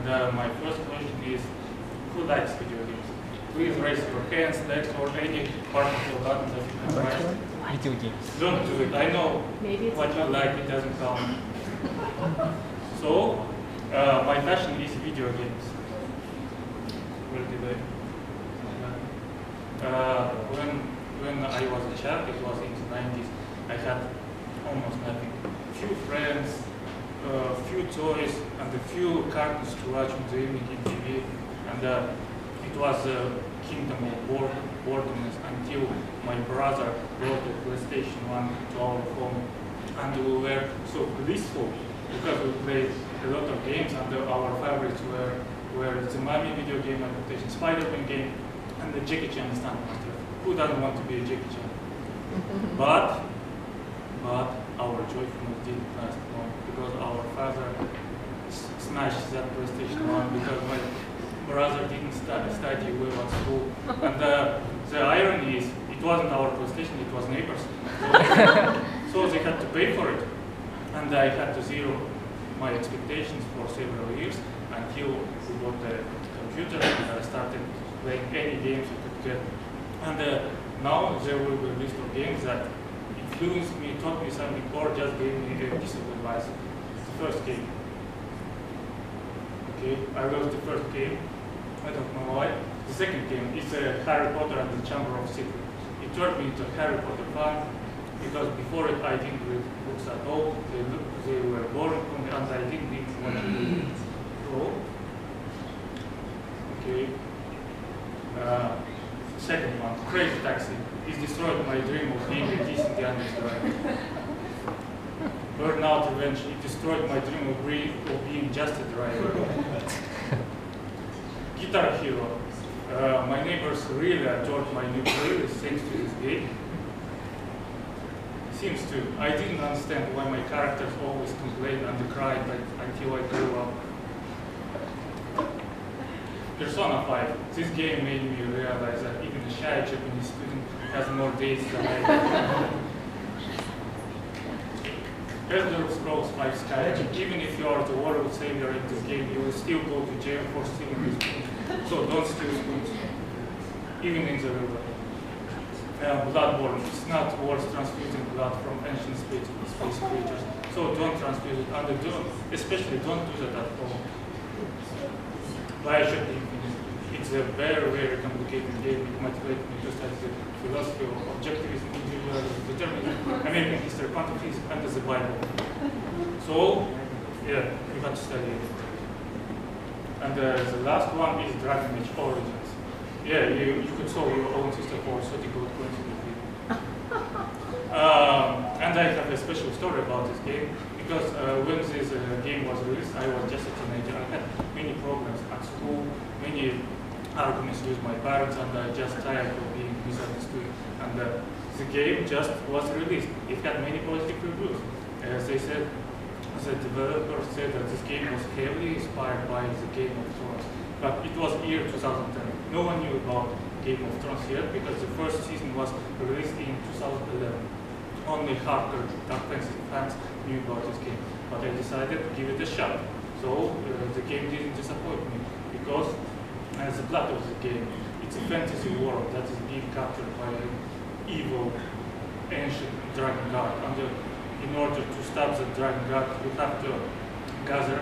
And my first question is, who likes video games? Please raise your hands, legs, or any part of your button that you can raise. Video games. Don't do it. I know what you like. It doesn't count. So, my passion is video games. Where did when I was a child, it was in the 90s, I had almost nothing. Few friends, few toys, and a few cartoons to watch in the evening in TV. And it was a kingdom of boredomness until my brother brought a PlayStation 1 to our home. And we were so blissful because we played a lot of games, and our favorites were the Mummy video game adaptation, Spider-Man game, and the Jackie Chan Stuntmaster. Who doesn't want to be a Jackie Chan? But our joyfulness didn't last long because our father smashed that PlayStation 1 because my brother didn't study well at school. And the irony is, it wasn't our PlayStation, it was neighbors. So they had to pay for it. And I had to zero my expectations for several years until we bought the computer and I started playing any games I could get. And now there will be a list of games that influenced me, taught me something, or just gave me a piece of advice. The first game. Okay, I lost the first game. I don't know why. The second game is Harry Potter and the Chamber of Secrets. It turned me into Harry Potter fan because before it I didn't read books at all. They were boring for me and I didn't even want to read. So, okay. Second one, Crazy Taxi. It destroyed my dream of being a decent young driver. Burnout Revenge. It destroyed my dream of being just a driver. Guitar Hero. My neighbors really adored my new playlist thanks to this game. Seems to. I didn't understand why my characters always complained and cried until I grew up. Persona 5. This game made me realize that even a shy Japanese student has more days than I do. Elder Scrolls 5 Skyrim. Even if you are the world savior in this game, you will still go to jail for stealing this spoon. So don't steal spoons, even in the river. Bloodborne. It's not worth transfusing blood from ancient space creatures. So don't transfuse it, and especially don't do that at home. Bioshock Infinite. It's a very, very complicated game. It motivated me to study the philosophy of objectivism, individualism, determinism, American history, quantum physics, and the Bible. So, yeah, you have to study it. And the last one is Dragon Age Origins. Yeah, you could solve your own system for 30 gold coins in the game. And I have a special story about this game because when this game was released, I was just a teenager. I had many problems at school, many arguments with my parents, and I just tired of being misunderstood. And the game just was released. It had many positive reviews. They said, the developer said that this game was heavily inspired by the Game of Thrones. But it was year 2010. No one knew about Game of Thrones yet because the first season was released in 2011. Only hardcore Dark Fantasy fans knew about this game. But I decided to give it a shot. So the game didn't disappoint me because the plot of the game, it's a fantasy world that is being captured by an evil ancient dragon god. And in order to stop the dragon god, you have to gather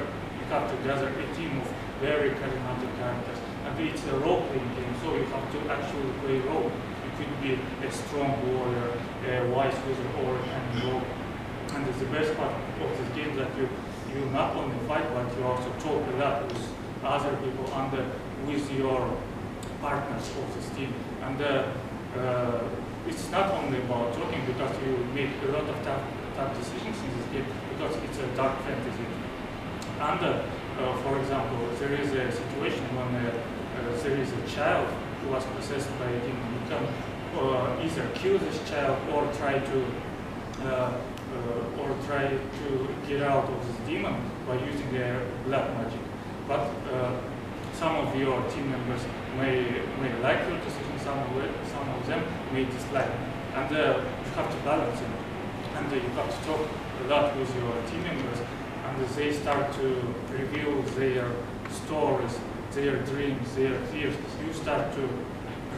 a team of very charismatic characters. And it's a role-playing game, so you have to actually play role. You could be a strong warrior, a wise wizard, or an rogue. And the best part of this game is that you not only fight, but you also talk a lot with other people and with your partners of this team. And it's not only about talking because you make a lot of tough decisions in this game because it's a dark fantasy. And for example, there is a situation when there is a child who was possessed by a demon. You can either kill this child or try to get out of this demon by using their black magic. But some of your team members may like your decision, some of them may dislike it. And you have to balance it. And you have to talk a lot with your team members and they start to reveal their stories, their dreams, their fears. You start to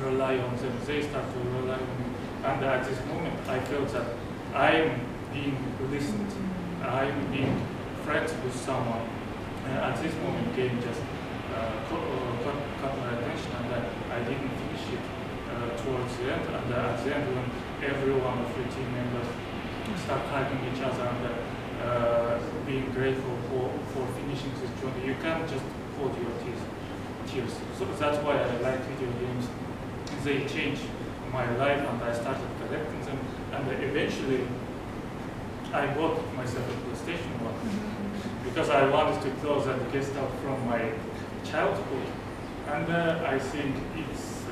rely on them, they start to rely on you. And at this moment, I felt that I am being listened, I am being friends with someone. At this moment, game just caught my attention, and I didn't finish it towards the end. And at the end, when every one of your team members start hugging each other and being grateful for finishing this journey, you can't just hold your tears. So that's why I like video games. They changed my life, and I started collecting them, and eventually I bought myself a PlayStation 1 because I wanted to close that gestalt from my childhood. And I think it's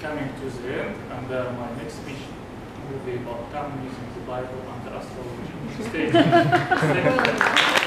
coming to the end, and my next speech will be about communism, the Bible, and astrology. Stay tuned.